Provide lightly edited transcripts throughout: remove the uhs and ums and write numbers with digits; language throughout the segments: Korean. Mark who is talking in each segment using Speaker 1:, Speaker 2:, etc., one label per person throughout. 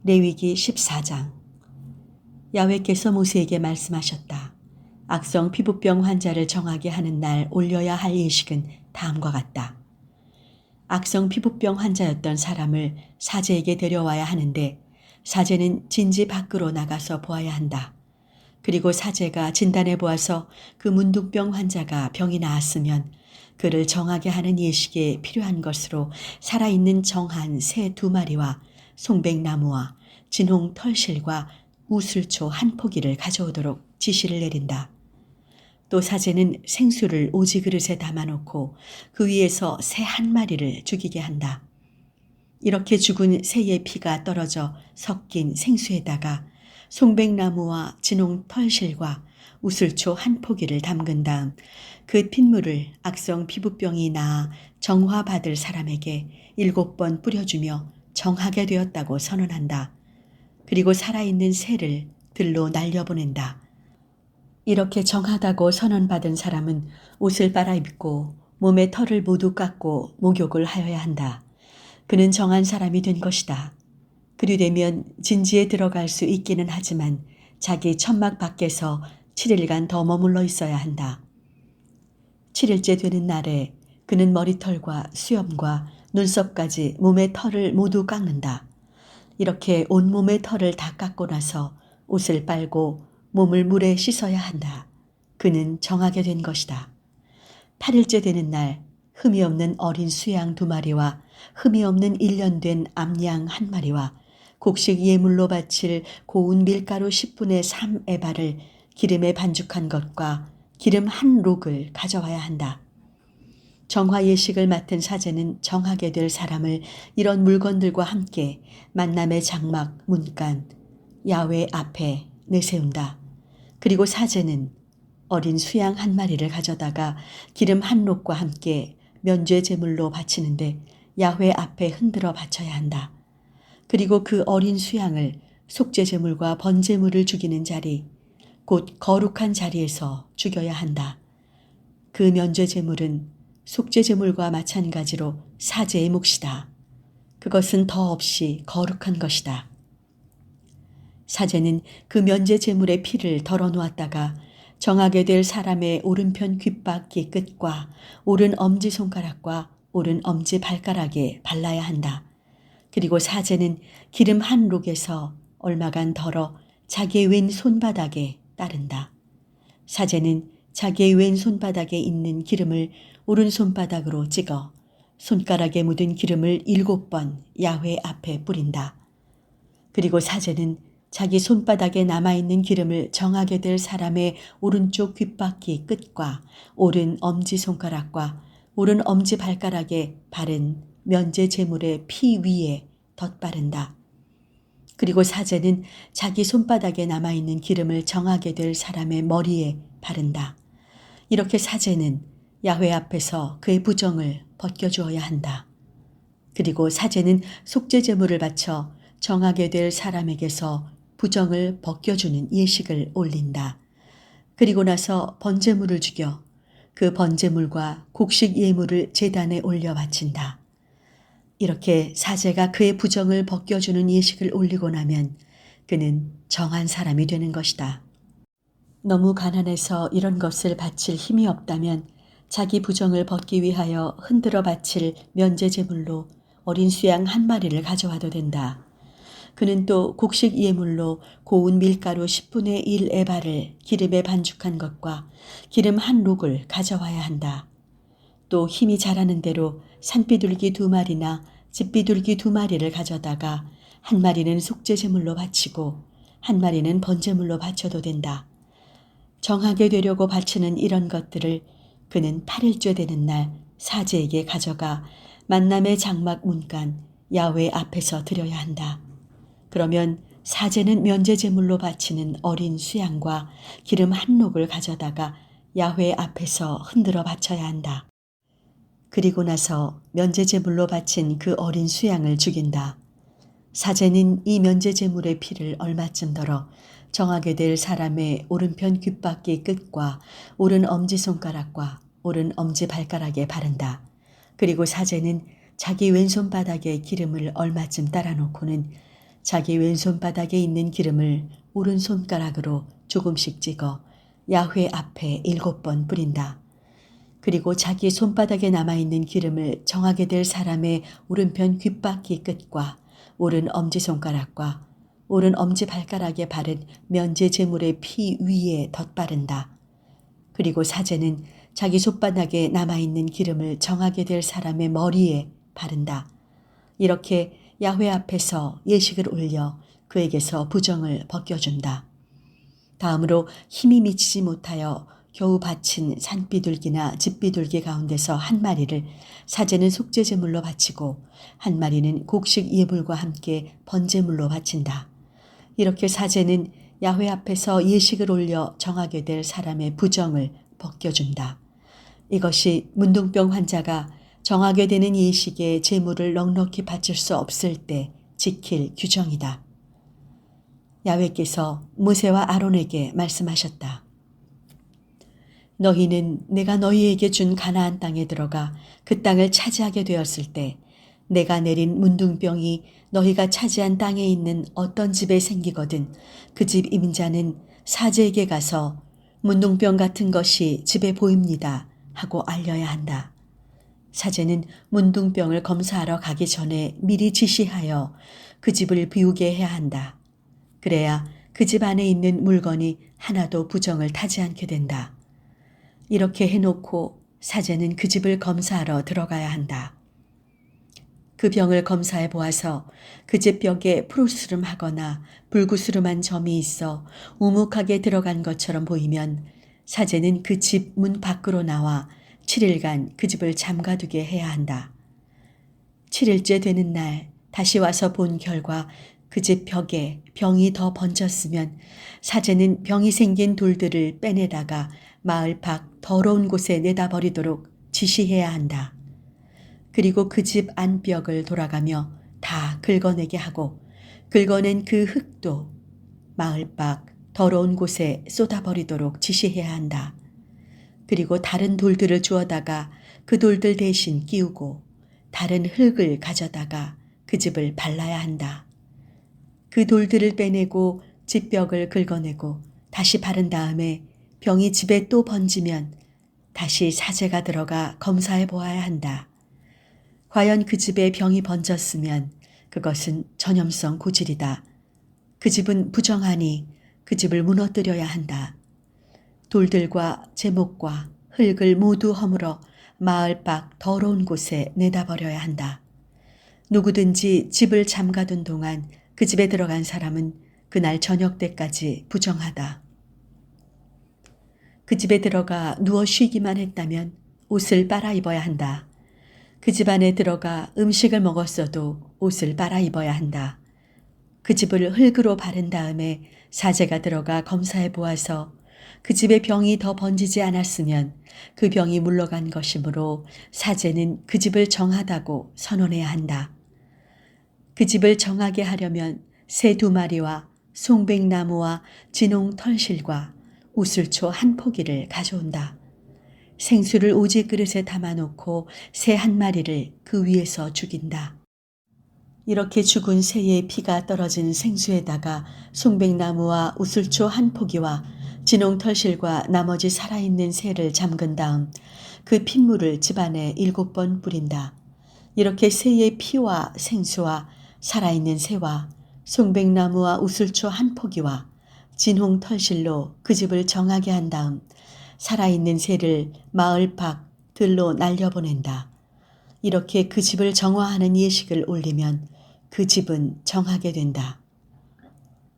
Speaker 1: 레위기 14장. 야훼께서 모세에게 말씀하셨다. 악성 피부병 환자를 정하게 하는 날 올려야 할 예식은 다음과 같다. 악성 피부병 환자였던 사람을 사제에게 데려와야 하는데 사제는 진지 밖으로 나가서 보아야 한다. 그리고 사제가 진단해 보아서 그 문둥병 환자가 병이 나았으면 그를 정하게 하는 예식에 필요한 것으로 살아있는 정한 새 2마리와 송백나무와 진홍 털실과 우슬초 1포기를 가져오도록 지시를 내린다. 또 사제는 생수를 오지 그릇에 담아놓고 그 위에서 새 1마리를 죽이게 한다. 이렇게 죽은 새의 피가 떨어져 섞인 생수에다가 송백나무와 진홍 털실과 우슬초 1포기를 담근 다음 그 핏물을 악성 피부병이 나아 정화받을 사람에게 7번 뿌려주며 정하게 되었다고 선언한다. 그리고 살아있는 새를 들로 날려보낸다. 이렇게 정하다고 선언받은 사람은 옷을 빨아입고 몸의 털을 모두 깎고 목욕을 하여야 한다. 그는 정한 사람이 된 것이다. 그리되면 진지에 들어갈 수 있기는 하지만 자기 천막 밖에서 7일간 더 머물러 있어야 한다. 7일째 되는 날에 그는 머리털과 수염과 눈썹까지 몸의 털을 모두 깎는다. 이렇게 온몸의 털을 다 깎고 나서 옷을 빨고 몸을 물에 씻어야 한다. 그는 정하게 된 것이다. 8일째 되는 날 흠이 없는 어린 수양 2마리와 흠이 없는 1년 된 암양 1마리와 곡식 예물로 바칠 고운 밀가루 10분의 3에바를 기름에 반죽한 것과 기름 1록을 가져와야 한다. 정화 예식을 맡은 사제는 정하게 될 사람을 이런 물건들과 함께 만남의 장막 문간 야훼 앞에 내세운다. 그리고 사제는 어린 수양 1마리를 가져다가 기름 1록과 함께 면죄 제물로 바치는데 야훼 앞에 흔들어 바쳐야 한다. 그리고 그 어린 수양을 속죄 제물과 번제물을 죽이는 자리, 곧 거룩한 자리에서 죽여야 한다. 그 면죄 제물은 속죄 제물과 마찬가지로 사제의 몫이다. 그것은 더 없이 거룩한 것이다. 사제는 그 면죄 제물의 피를 덜어 놓았다가 정하게 될 사람의 오른편 귓바퀴 끝과 오른 엄지손가락과 오른 엄지발가락에 발라야 한다. 그리고 사제는 기름 1록에서 얼마간 덜어 자기의 왼 손바닥에 따른다. 사제는 자기의 왼 손바닥에 있는 기름을 오른손바닥으로 찍어 손가락에 묻은 기름을 7번 야훼 앞에 뿌린다. 그리고 사제는 자기 손바닥에 남아있는 기름을 정하게 될 사람의 오른쪽 귓바퀴 끝과 오른 엄지손가락과 오른 엄지발가락에 바른 면죄 제물의 피 위에 덧바른다. 그리고 사제는 자기 손바닥에 남아있는 기름을 정하게 될 사람의 머리에 바른다. 이렇게 사제는 야훼 앞에서 그의 부정을 벗겨주어야 한다. 그리고 사제는 속죄 제물을 바쳐 정하게 될 사람에게서 부정을 벗겨주는 예식을 올린다. 그리고 나서 번제물을 죽여 그 번제물과 곡식 예물을 제단에 올려 바친다. 이렇게 사제가 그의 부정을 벗겨주는 예식을 올리고 나면 그는 정한 사람이 되는 것이다. 너무 가난해서 이런 것을 바칠 힘이 없다면 자기 부정을 벗기 위하여 흔들어 바칠 면죄 제물로 어린 수양 1마리를 가져와도 된다. 그는 또 곡식 예물로 고운 밀가루 10분의 1에바를 기름에 반죽한 것과 기름 1록을 가져와야 한다. 또 힘이 자라는 대로 산비둘기 2마리나 집비둘기 2마리를 가져다가 1마리는 속죄 제물로 바치고 1마리는 번제물로 바쳐도 된다. 정하게 되려고 바치는 이런 것들을 그는 8일째 되는 날 사제에게 가져가 만남의 장막 문간 야훼 앞에서 드려야 한다. 그러면 사제는 면죄 제물로 바치는 어린 수양과 기름 1록을 가져다가 야훼 앞에서 흔들어 바쳐야 한다. 그리고 나서 면죄 제물로 바친 그 어린 수양을 죽인다. 사제는 이 면죄 제물의 피를 얼마쯤 덜어 정하게 될 사람의 오른편 귓바퀴 끝과 오른 엄지손가락과 오른 엄지발가락에 바른다. 그리고 사제는 자기 왼손바닥에 기름을 얼마쯤 따라 놓고는 자기 왼손바닥에 있는 기름을 오른손가락으로 조금씩 찍어 야훼 앞에 7번 뿌린다. 그리고 자기 손바닥에 남아있는 기름을 정하게 될 사람의 오른편 귓바퀴 끝과 오른 엄지손가락과 오른 엄지발가락에 바른 면제 제물의 피 위에 덧바른다. 그리고 사제는 자기 손바닥에 남아있는 기름을 정하게 될 사람의 머리에 바른다. 이렇게 야훼 앞에서 예식을 올려 그에게서 부정을 벗겨준다. 다음으로 힘이 미치지 못하여 겨우 바친 산비둘기나 집비둘기 가운데서 한 마리를 사제는 속죄제물로 바치고 한 마리는 곡식 예물과 함께 번제물로 바친다. 이렇게 사제는 야훼 앞에서 예식을 올려 정하게 될 사람의 부정을 벗겨준다. 이것이 문둥병 환자가 정하게 되는 예식에 제물을 넉넉히 바칠 수 없을 때 지킬 규정이다. 야훼께서 모세와 아론에게 말씀하셨다. 너희는 내가 너희에게 준 가나안 땅에 들어가 그 땅을 차지하게 되었을 때 내가 내린 문둥병이 너희가 차지한 땅에 있는 어떤 집에 생기거든 그 집 임자는 사제에게 가서 문둥병 같은 것이 집에 보입니다 하고 알려야 한다. 사제는 문둥병을 검사하러 가기 전에 미리 지시하여 그 집을 비우게 해야 한다. 그래야 그 집 안에 있는 물건이 하나도 부정을 타지 않게 된다. 이렇게 해놓고 사제는 그 집을 검사하러 들어가야 한다. 그 병을 검사해 보아서 그 집 벽에 푸르스름하거나 불구스름한 점이 있어 우묵하게 들어간 것처럼 보이면 사제는 그 집 문 밖으로 나와 7일간 그 집을 잠가두게 해야 한다. 7일째 되는 날 다시 와서 본 결과 그 집 벽에 병이 더 번졌으면 사제는 병이 생긴 돌들을 빼내다가 마을 밖 더러운 곳에 내다 버리도록 지시해야 한다. 그리고 그 집 안벽을 돌아가며 다 긁어내게 하고 긁어낸 그 흙도 마을 밖 더러운 곳에 쏟아버리도록 지시해야 한다. 그리고 다른 돌들을 주워다가 그 돌들 대신 끼우고 다른 흙을 가져다가 그 집을 발라야 한다. 그 돌들을 빼내고 집벽을 긁어내고 다시 바른 다음에 병이 집에 또 번지면 다시 사제가 들어가 검사해 보아야 한다. 과연 그 집에 병이 번졌으면 그것은 전염성 고질이다. 그 집은 부정하니 그 집을 무너뜨려야 한다. 돌들과 제목과 흙을 모두 허물어 마을 밖 더러운 곳에 내다버려야 한다. 누구든지 집을 잠가둔 동안 그 집에 들어간 사람은 그날 저녁 때까지 부정하다. 그 집에 들어가 누워 쉬기만 했다면 옷을 빨아 입어야 한다. 그 집 안에 들어가 음식을 먹었어도 옷을 빨아 입어야 한다. 그 집을 흙으로 바른 다음에 사제가 들어가 검사해 보아서 그 집에 병이 더 번지지 않았으면 그 병이 물러간 것이므로 사제는 그 집을 정하다고 선언해야 한다. 그 집을 정하게 하려면 새 2마리와 송백나무와 진홍 털실과 우슬초 1포기를 가져온다. 생수를 오지 그릇에 담아놓고 새 1마리를 그 위에서 죽인다. 이렇게 죽은 새의 피가 떨어진 생수에다가 송백나무와 우슬초 1포기와 진홍 털실과 나머지 살아있는 새를 잠근 다음 그 핏물을 집안에 7번 뿌린다. 이렇게 새의 피와 생수와 살아있는 새와 송백나무와 우슬초 1포기와 진홍 털실로 그 집을 정하게 한 다음 살아있는 새를 마을 밖 들로 날려보낸다. 이렇게 그 집을 정화하는 예식을 올리면 그 집은 정하게 된다.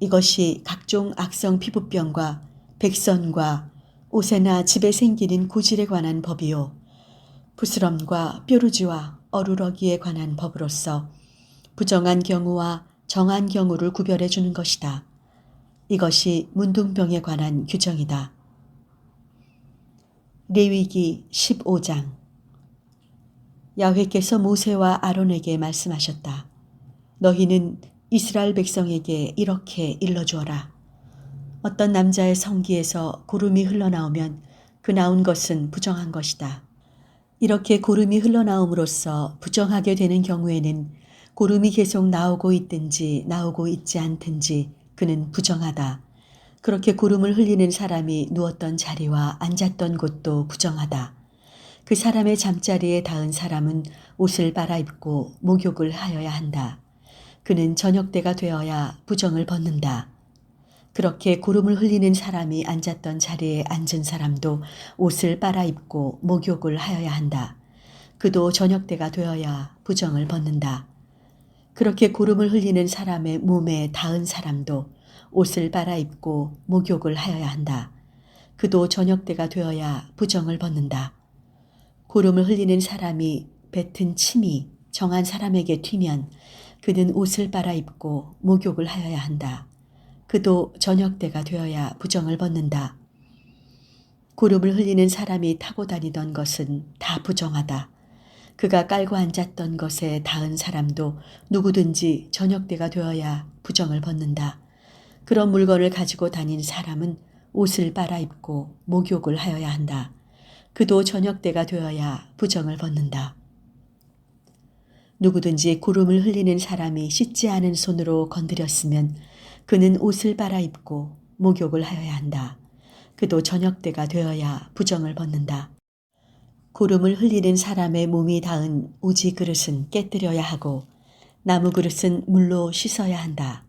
Speaker 1: 이것이 각종 악성 피부병과 백선과 옷에나 집에 생기는 고질에 관한 법이요. 부스럼과 뾰루지와 어루러기에 관한 법으로서 부정한 경우와 정한 경우를 구별해 주는 것이다. 이것이 문둥병에 관한 규정이다. 레위기 15장. 야훼께서 모세와 아론에게 말씀하셨다. 너희는 이스라엘 백성에게 이렇게 일러주어라. 어떤 남자의 성기에서 고름이 흘러나오면 그 나온 것은 부정한 것이다. 이렇게 고름이 흘러나옴으로써 부정하게 되는 경우에는 구름이 계속 나오고 있든지 나오고 있지 않든지 그는 부정하다. 그렇게 구름을 흘리는 사람이 누웠던 자리와 앉았던 곳도 부정하다. 그 사람의 잠자리에 닿은 사람은 옷을 빨아입고 목욕을 하여야 한다. 그는 저녁때가 되어야 부정을 벗는다. 그렇게 구름을 흘리는 사람이 앉았던 자리에 앉은 사람도 옷을 빨아입고 목욕을 하여야 한다. 그도 저녁때가 되어야 부정을 벗는다. 그렇게 구름을 흘리는 사람의 몸에 닿은 사람도 옷을 빨아입고 목욕을 하여야 한다. 그도 저녁때가 되어야 부정을 벗는다. 구름을 흘리는 사람이 뱉은 침이 정한 사람에게 튀면 그는 옷을 빨아입고 목욕을 하여야 한다. 그도 저녁때가 되어야 부정을 벗는다. 구름을 흘리는 사람이 타고 다니던 것은 다 부정하다. 그가 깔고 앉았던 것에 닿은 사람도 누구든지 저녁때가 되어야 부정을 벗는다. 그런 물건을 가지고 다닌 사람은 옷을 빨아입고 목욕을 하여야 한다. 그도 저녁때가 되어야 부정을 벗는다. 누구든지 구름을 흘리는 사람이 씻지 않은 손으로 건드렸으면 그는 옷을 빨아입고 목욕을 하여야 한다. 그도 저녁때가 되어야 부정을 벗는다. 구름을 흘리는 사람의 몸이 닿은 우지 그릇은 깨뜨려야 하고 나무 그릇은 물로 씻어야 한다.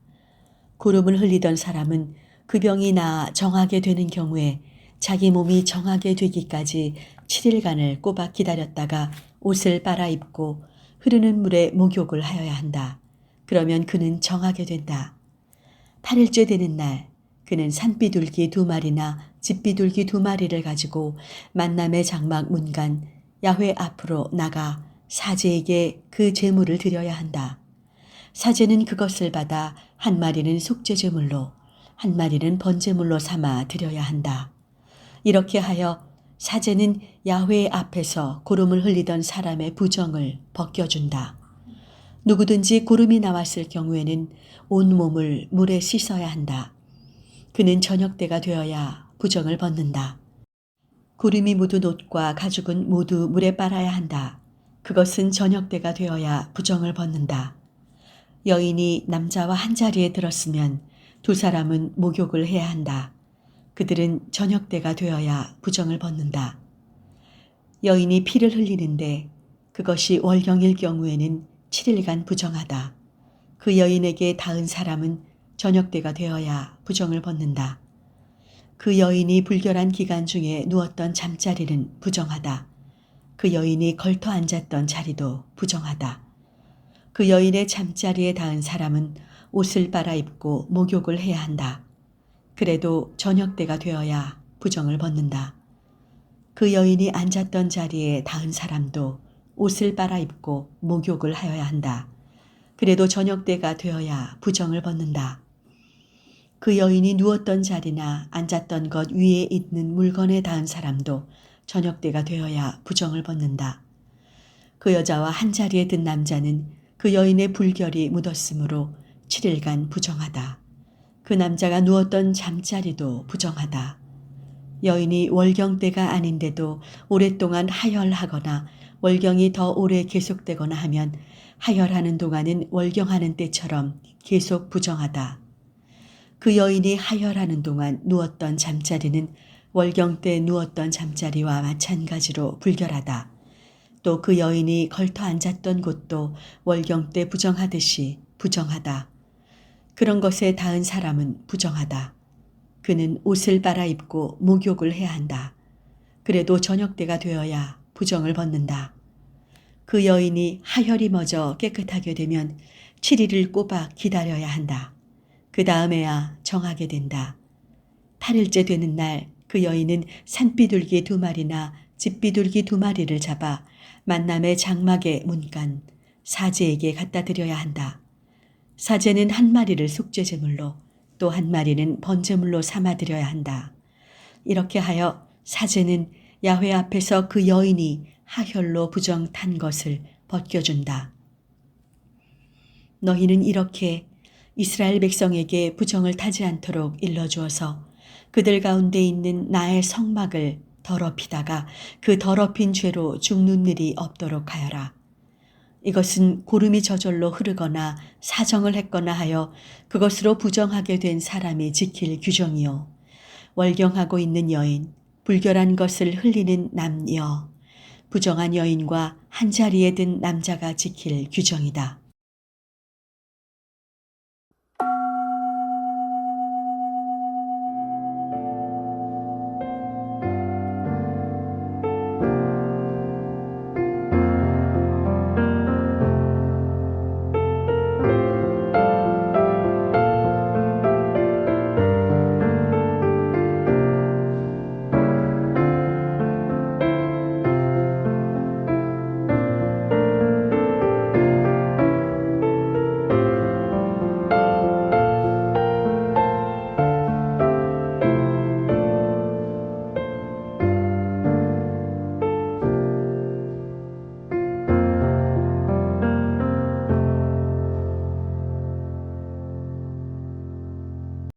Speaker 1: 구름을 흘리던 사람은 그 병이 나아 정하게 되는 경우에 자기 몸이 정하게 되기까지 7일간을 꼬박 기다렸다가 옷을 빨아입고 흐르는 물에 목욕을 하여야 한다. 그러면 그는 정하게 된다. 8일째 되는 날 그는 산비둘기 2마리나 집비둘기 2마리를 가지고 만남의 장막 문간 야훼 앞으로 나가 사제에게 그 제물을 드려야 한다. 사제는 그것을 받아 한 마리는 속죄제물로 한 마리는 번제물로 삼아 드려야 한다. 이렇게 하여 사제는 야훼 앞에서 구름을 흘리던 사람의 부정을 벗겨준다. 누구든지 구름이 나왔을 경우에는 온 몸을 물에 씻어야 한다. 그는 저녁때가 되어야 부정을 벗는다. 구름이 묻은 옷과 가죽은 모두 물에 빨아야 한다. 그것은 저녁때가 되어야 부정을 벗는다. 여인이 남자와 한 자리에 들었으면 두 사람은 목욕을 해야 한다. 그들은 저녁때가 되어야 부정을 벗는다. 여인이 피를 흘리는데 그것이 월경일 경우에는 7일간 부정하다. 그 여인에게 닿은 사람은 저녁때가 되어야 부정을 벗는다. 그 여인이 불결한 기간 중에 누웠던 잠자리는 부정하다. 그 여인이 걸터 앉았던 자리도 부정하다. 그 여인의 잠자리에 닿은 사람은 옷을 빨아입고 목욕을 해야 한다. 그래도 저녁때가 되어야 부정을 벗는다. 그 여인이 앉았던 자리에 닿은 사람도 옷을 빨아입고 목욕을 하여야 한다. 그래도 저녁때가 되어야 부정을 벗는다. 그 여인이 누웠던 자리나 앉았던 것 위에 있는 물건에 닿은 사람도 저녁때가 되어야 부정을 벗는다. 그 여자와 한 자리에 든 남자는 그 여인의 불결이 묻었으므로 7일간 부정하다. 그 남자가 누웠던 잠자리도 부정하다. 여인이 월경 때가 아닌데도 오랫동안 하혈하거나 월경이 더 오래 계속되거나 하면 하혈하는 동안은 월경하는 때처럼 계속 부정하다. 그 여인이 하혈하는 동안 누웠던 잠자리는 월경 때 누웠던 잠자리와 마찬가지로 불결하다. 또 그 여인이 걸터 앉았던 곳도 월경 때 부정하듯이 부정하다. 그런 것에 닿은 사람은 부정하다. 그는 옷을 빨아입고 목욕을 해야 한다. 그래도 저녁때가 되어야 부정을 벗는다. 그 여인이 하혈이 멎어 깨끗하게 되면 7일을 꼬박 기다려야 한다. 그 다음에야 정하게 된다. 8일째 되는 날 그 여인은 산비둘기 2마리나 집비둘기 2마리를 잡아 만남의 장막의 문간 사제에게 갖다 드려야 한다. 사제는 한 마리를 속죄제물로 또 한 마리는 번제물로 삼아 드려야 한다. 이렇게 하여 사제는 야훼 앞에서 그 여인이 하혈로 부정 탄 것을 벗겨준다. 너희는 이렇게 이스라엘 백성에게 부정을 타지 않도록 일러주어서 그들 가운데 있는 나의 성막을 더럽히다가 그 더럽힌 죄로 죽는 일이 없도록 하여라. 이것은 고름이 저절로 흐르거나 사정을 했거나 하여 그것으로 부정하게 된 사람이 지킬 규정이요. 월경하고 있는 여인, 불결한 것을 흘리는 남여, 부정한 여인과 한자리에 든 남자가 지킬 규정이다.